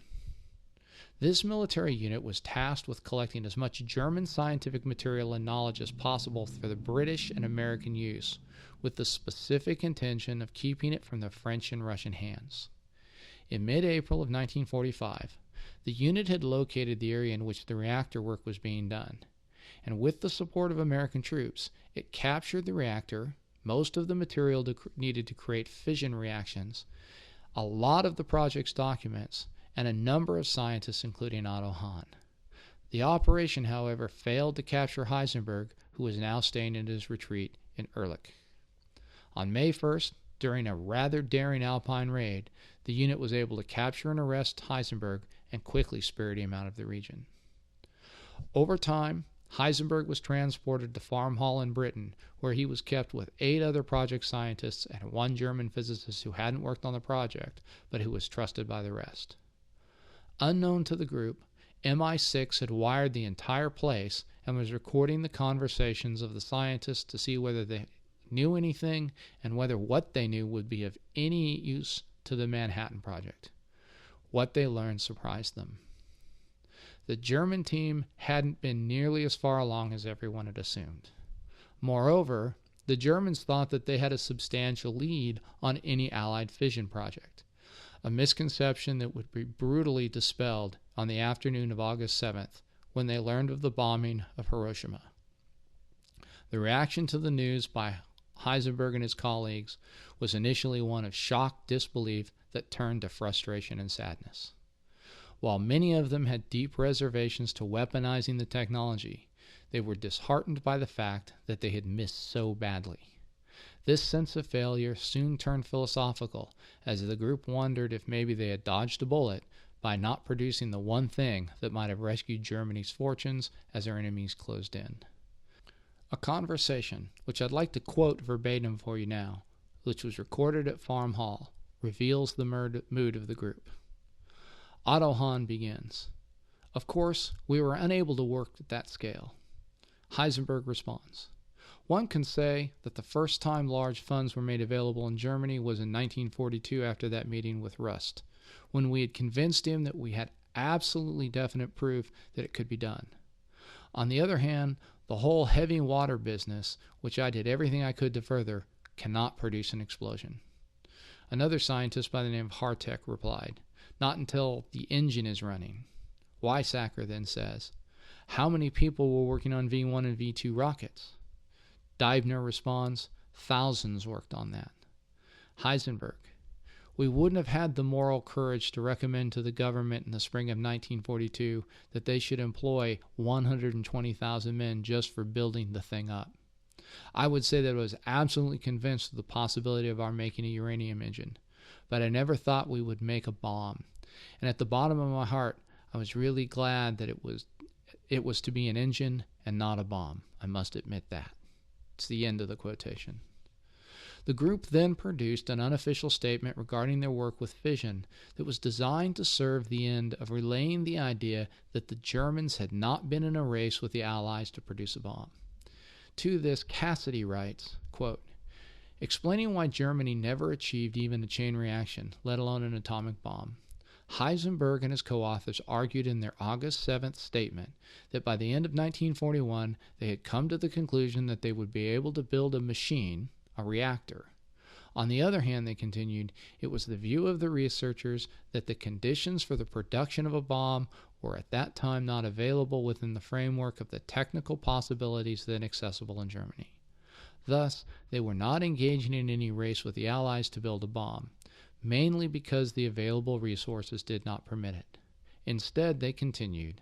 This military unit was tasked with collecting as much German scientific material and knowledge as possible for the British and American use, with the specific intention of keeping it from the French and Russian hands. In mid-April of 1945, the unit had located the area in which the reactor work was being done, and with the support of American troops, it captured the reactor, most of the material needed to create fission reactions, a lot of the project's documents, and a number of scientists, including Otto Hahn. The operation, however, failed to capture Heisenberg, who was now staying in his retreat in Ehrlich. On May 1st, during a rather daring Alpine raid, the unit was able to capture and arrest Heisenberg and quickly spirit him out of the region. Over time, Heisenberg was transported to Farm Hall in Britain, where he was kept with 8 other project scientists and 1 German physicist who hadn't worked on the project, but who was trusted by the rest. Unknown to the group, MI6 had wired the entire place and was recording the conversations of the scientists to see whether they knew anything and whether what they knew would be of any use to the Manhattan Project. What they learned surprised them. The German team hadn't been nearly as far along as everyone had assumed. Moreover, the Germans thought that they had a substantial lead on any Allied fission project, a misconception that would be brutally dispelled on the afternoon of August 7th when they learned of the bombing of Hiroshima. The reaction to the news by Heisenberg and his colleagues was initially one of shocked disbelief that turned to frustration and sadness. While many of them had deep reservations to weaponizing the technology, they were disheartened by the fact that they had missed so badly. This sense of failure soon turned philosophical, as the group wondered if maybe they had dodged a bullet by not producing the one thing that might have rescued Germany's fortunes as their enemies closed in. A conversation, which I'd like to quote verbatim for you now, which was recorded at Farm Hall, reveals the mood of the group. Otto Hahn begins, "Of course, we were unable to work at that scale. Heisenberg responds, "One can say that the first time large funds were made available in Germany was in 1942 after that meeting with Rust, when we had convinced him that we had absolutely definite proof that it could be done. On the other hand, the whole heavy water business, which I did everything I could to further, cannot produce an explosion." Another scientist by the name of Hartek replied, "Not until the engine is running." Weizsäcker then says, "How many people were working on V1 and V2 rockets?" Deibner responds, "Thousands worked on that." Heisenberg, "We wouldn't have had the moral courage to recommend to the government in the spring of 1942 that they should employ 120,000 men just for building the thing up. I would say that I was absolutely convinced of the possibility of our making a uranium engine, but I never thought we would make a bomb. And at the bottom of my heart, I was really glad that it was to be an engine and not a bomb. I must admit that." It's the end of the quotation. The group then produced an unofficial statement regarding their work with fission that was designed to serve the end of relaying the idea that the Germans had not been in a race with the Allies to produce a bomb. To this, Cassidy writes, quote, "Explaining why Germany never achieved even a chain reaction, let alone an atomic bomb, Heisenberg and his co-authors argued in their August 7th statement that by the end of 1941 they had come to the conclusion that they would be able to build a machine, a reactor. On the other hand, they continued, it was the view of the researchers that the conditions for the production of a bomb were at that time not available within the framework of the technical possibilities then accessible in Germany. Thus, they were not engaging in any race with the Allies to build a bomb, mainly because the available resources did not permit it. Instead, they continued,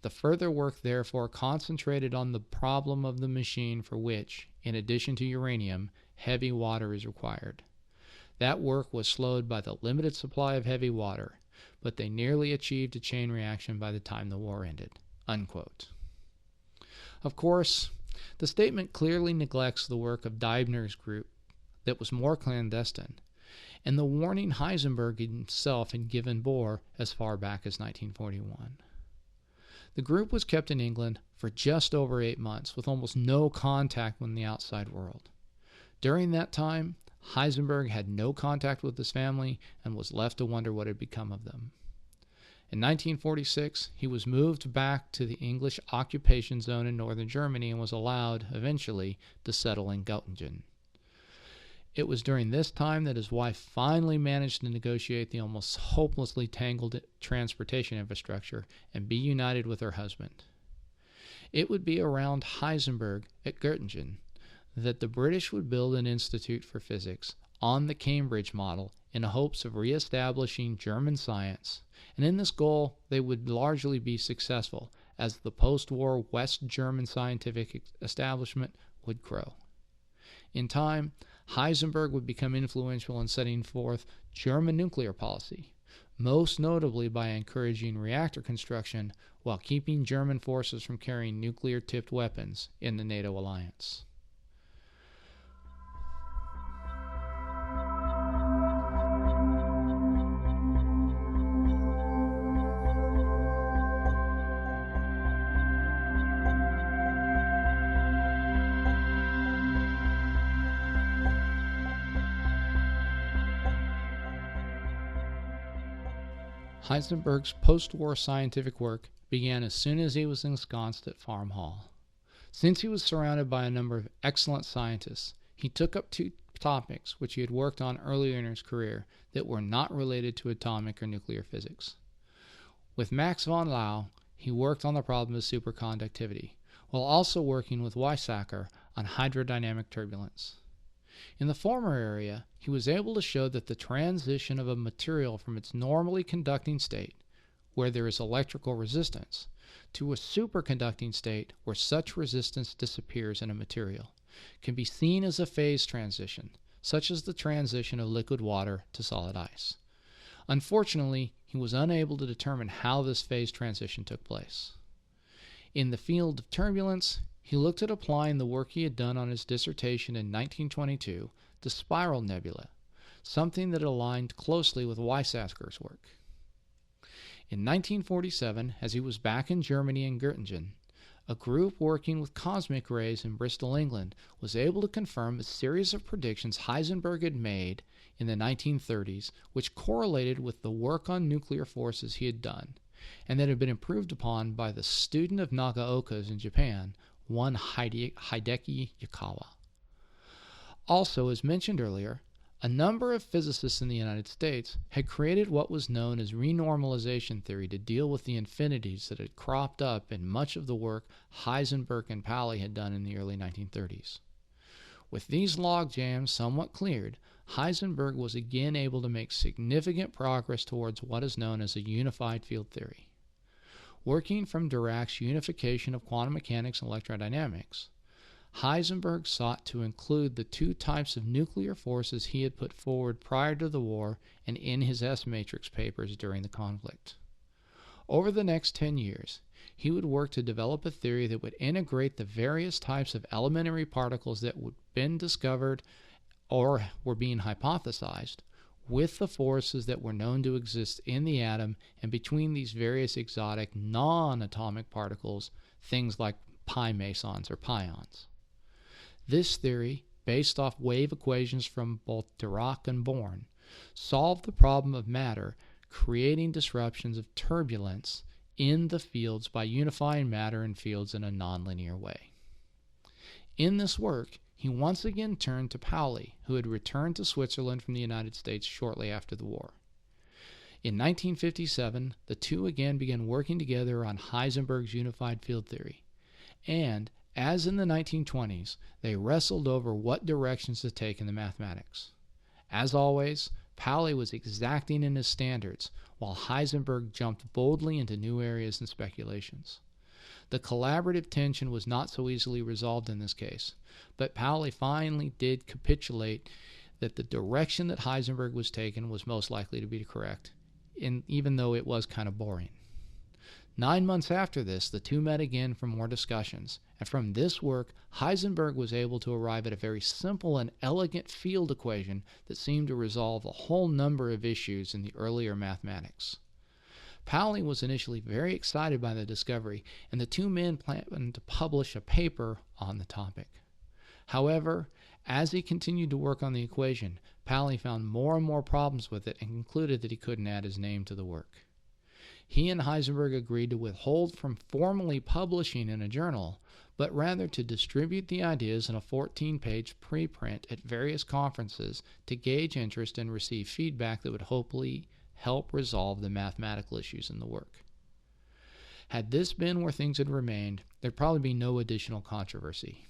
the further work therefore concentrated on the problem of the machine for which, in addition to uranium, heavy water is required. That work was slowed by the limited supply of heavy water, but they nearly achieved a chain reaction by the time the war ended." Unquote. Of course, the statement clearly neglects the work of Deibner's group that was more clandestine, and the warning Heisenberg himself had given bore as far back as 1941. The group was kept in England for just over 8 months with almost no contact with the outside world. During that time, Heisenberg had no contact with his family and was left to wonder what had become of them. In 1946, he was moved back to the English occupation zone in northern Germany and was allowed, eventually, to settle in Göttingen. It was during this time that his wife finally managed to negotiate the almost hopelessly tangled transportation infrastructure and be united with her husband. It would be around Heisenberg at Göttingen that the British would build an institute for physics on the Cambridge model in hopes of reestablishing German science, and in this goal they would largely be successful as the post-war West German scientific establishment would grow. In time, Heisenberg would become influential in setting forth German nuclear policy, most notably by encouraging reactor construction while keeping German forces from carrying nuclear-tipped weapons in the NATO alliance. Heisenberg's post-war scientific work began as soon as he was ensconced at Farm Hall. Since he was surrounded by a number of excellent scientists, he took up 2 topics which he had worked on earlier in his career that were not related to atomic or nuclear physics. With Max von Laue, he worked on the problem of superconductivity, while also working with Weizsäcker on hydrodynamic turbulence. In the former area, he was able to show that the transition of a material from its normally conducting state, where there is electrical resistance, to a superconducting state where such resistance disappears in a material, can be seen as a phase transition, such as the transition of liquid water to solid ice. Unfortunately, he was unable to determine how this phase transition took place. In the field of turbulence, he looked at applying the work he had done on his dissertation in 1922 to spiral nebula, something that aligned closely with Weizsäcker's work. In 1947, as he was back in Germany in Göttingen, a group working with cosmic rays in Bristol, England, was able to confirm a series of predictions Heisenberg had made in the 1930s, which correlated with the work on nuclear forces he had done, and that had been improved upon by the student of Nagaoka's in Japan, one Hideki Yukawa. Also, as mentioned earlier, a number of physicists in the United States had created what was known as renormalization theory to deal with the infinities that had cropped up in much of the work Heisenberg and Pauli had done in the early 1930s. With these logjams somewhat cleared, Heisenberg was again able to make significant progress towards what is known as a unified field theory. Working from Dirac's unification of quantum mechanics and electrodynamics, Heisenberg sought to include the two types of nuclear forces he had put forward prior to the war and in his S-matrix papers during the conflict. Over the next 10 years, he would work to develop a theory that would integrate the various types of elementary particles that had been discovered or were being hypothesized with the forces that were known to exist in the atom and between these various exotic non-atomic particles, things like pi mesons or pions. This theory, based off wave equations from both Dirac and Born, solved the problem of matter, creating disruptions of turbulence in the fields by unifying matter and fields in a nonlinear way. In this work, he once again turned to Pauli, who had returned to Switzerland from the United States shortly after the war. In 1957, the two again began working together on Heisenberg's unified field theory, and as in the 1920s, they wrestled over what directions to take in the mathematics. As always, Pauli was exacting in his standards, while Heisenberg jumped boldly into new areas and speculations. The collaborative tension was not so easily resolved in this case, but Pauli finally did capitulate that the direction that Heisenberg was taking was most likely to be correct, even though it was kind of boring. 9 months after this, the two met again for more discussions, and from this work, Heisenberg was able to arrive at a very simple and elegant field equation that seemed to resolve a whole number of issues in the earlier mathematics. Pauli was initially very excited by the discovery, and the two men planned to publish a paper on the topic. However, as he continued to work on the equation, Pauli found more and more problems with it and concluded that he couldn't add his name to the work. He and Heisenberg agreed to withhold from formally publishing in a journal, but rather to distribute the ideas in a 14-page preprint at various conferences to gauge interest and receive feedback that would hopefully help resolve the mathematical issues in the work. Had this been where things had remained, there'd probably be no additional controversy.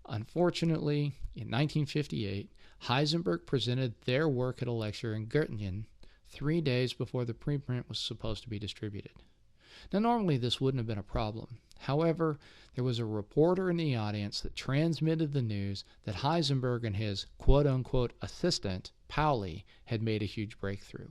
Unfortunately, in 1958, Heisenberg presented their work at a lecture in Göttingen 3 days before the preprint was supposed to be distributed. Now, normally this wouldn't have been a problem. However, there was a reporter in the audience that transmitted the news that Heisenberg and his quote-unquote assistant, Pauli, had made a huge breakthrough.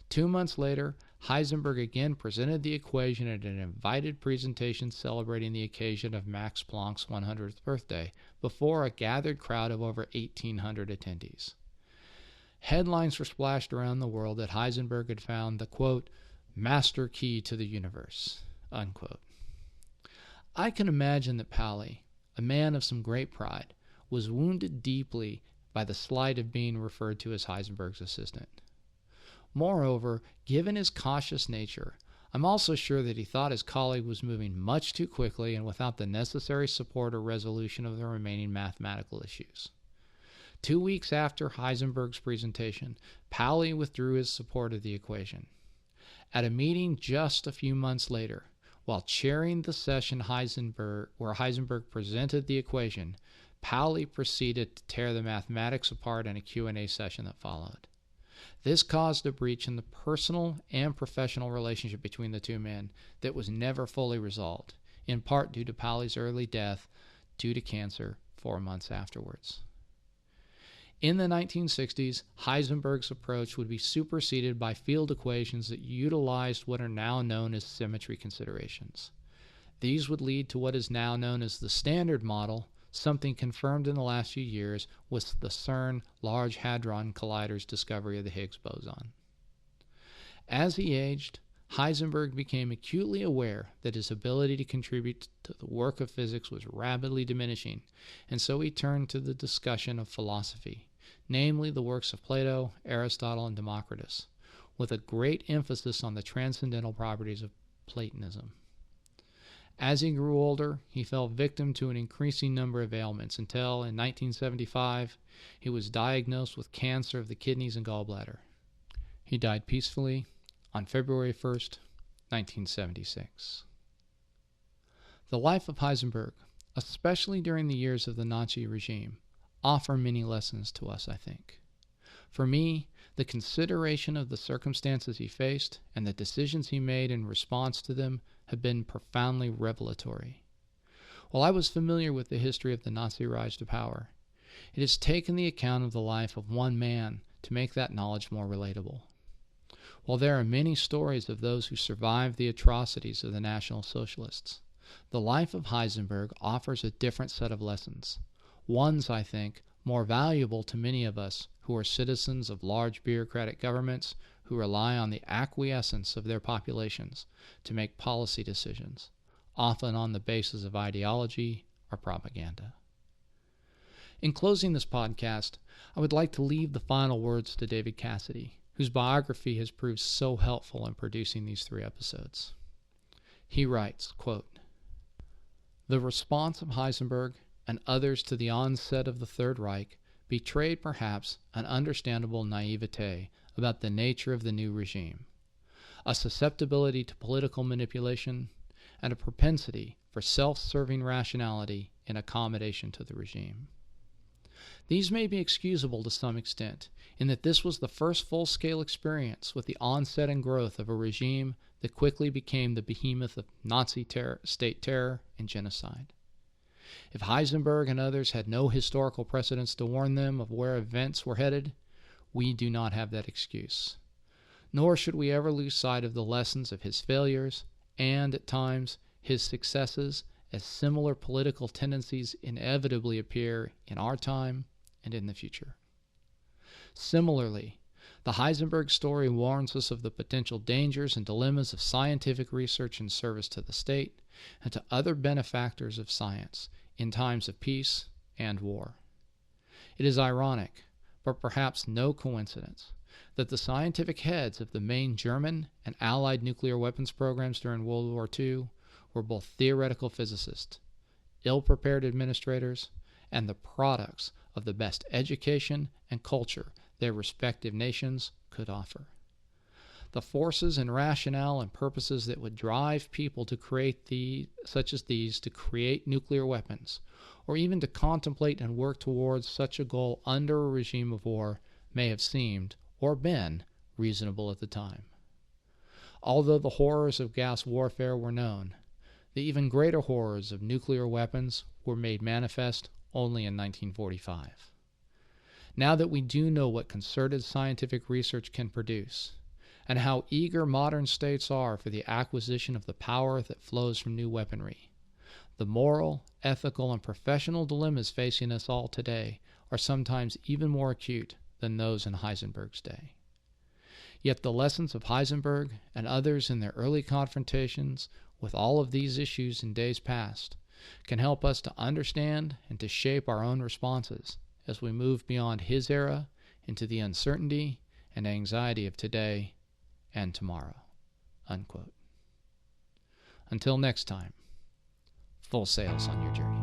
2 months later, Heisenberg again presented the equation at an invited presentation celebrating the occasion of Max Planck's 100th birthday before a gathered crowd of over 1,800 attendees. Headlines were splashed around the world that Heisenberg had found the, quote, master key to the universe, unquote. I can imagine that Pauli, a man of some great pride, was wounded deeply by the slight of being referred to as Heisenberg's assistant. Moreover, given his cautious nature, I'm also sure that he thought his colleague was moving much too quickly and without the necessary support or resolution of the remaining mathematical issues. 2 weeks after Heisenberg's presentation, Pauli withdrew his support of the equation. At a meeting just a few months later, while chairing the session where Heisenberg presented the equation, Pauli proceeded to tear the mathematics apart in a Q&A session that followed. This caused a breach in the personal and professional relationship between the two men that was never fully resolved, in part due to Pauli's early death due to cancer 4 months afterwards. In the 1960s, Heisenberg's approach would be superseded by field equations that utilized what are now known as symmetry considerations. These would lead to what is now known as the Standard Model, something confirmed in the last few years with the CERN Large Hadron Collider's discovery of the Higgs boson. As he aged, Heisenberg became acutely aware that his ability to contribute to the work of physics was rapidly diminishing, and so he turned to the discussion of philosophy, namely the works of Plato, Aristotle, and Democritus, with a great emphasis on the transcendental properties of Platonism. As he grew older, he fell victim to an increasing number of ailments until, in 1975, he was diagnosed with cancer of the kidneys and gallbladder. He died peacefully on February 1st, 1976. The life of Heisenberg, especially during the years of the Nazi regime, offer many lessons to us, I think. For me, the consideration of the circumstances he faced and the decisions he made in response to them have been profoundly revelatory. While I was familiar with the history of the Nazi rise to power, it has taken the account of the life of one man to make that knowledge more relatable. While there are many stories of those who survived the atrocities of the National Socialists, the life of Heisenberg offers a different set of lessons, ones, I think, more valuable to many of us who are citizens of large bureaucratic governments who rely on the acquiescence of their populations to make policy decisions, often on the basis of ideology or propaganda. In closing this podcast, I would like to leave the final words to David Cassidy, whose biography has proved so helpful in producing these 3 episodes. He writes, quote, "The response of Heisenberg and others to the onset of the Third Reich betrayed perhaps an understandable naivete about the nature of the new regime, a susceptibility to political manipulation, and a propensity for self-serving rationality in accommodation to the regime. These may be excusable to some extent, in that this was the first full-scale experience with the onset and growth of a regime that quickly became the behemoth of Nazi state terror and genocide. If Heisenberg and others had no historical precedents to warn them of where events were headed, we do not have that excuse. Nor should we ever lose sight of the lessons of his failures and, at times, his successes, as similar political tendencies inevitably appear in our time and in the future. Similarly, the Heisenberg story warns us of the potential dangers and dilemmas of scientific research in service to the state and to other benefactors of science in times of peace and war. It is ironic, but perhaps no coincidence, that the scientific heads of the main German and Allied nuclear weapons programs during World War II were both theoretical physicists, ill-prepared administrators, and the products of the best education and culture their respective nations could offer. The forces and rationale and purposes that would drive people to create such as these to create nuclear weapons, or even to contemplate and work towards such a goal under a regime of war, may have seemed, or been, reasonable at the time. Although the horrors of gas warfare were known, the even greater horrors of nuclear weapons were made manifest only in 1945. Now that we do know what concerted scientific research can produce, and how eager modern states are for the acquisition of the power that flows from new weaponry, the moral, ethical, and professional dilemmas facing us all today are sometimes even more acute than those in Heisenberg's day. Yet the lessons of Heisenberg and others in their early confrontations with all of these issues in days past can help us to understand and to shape our own responses as we move beyond his era into the uncertainty and anxiety of today and tomorrow." Unquote. Until next time, full sails on your journey.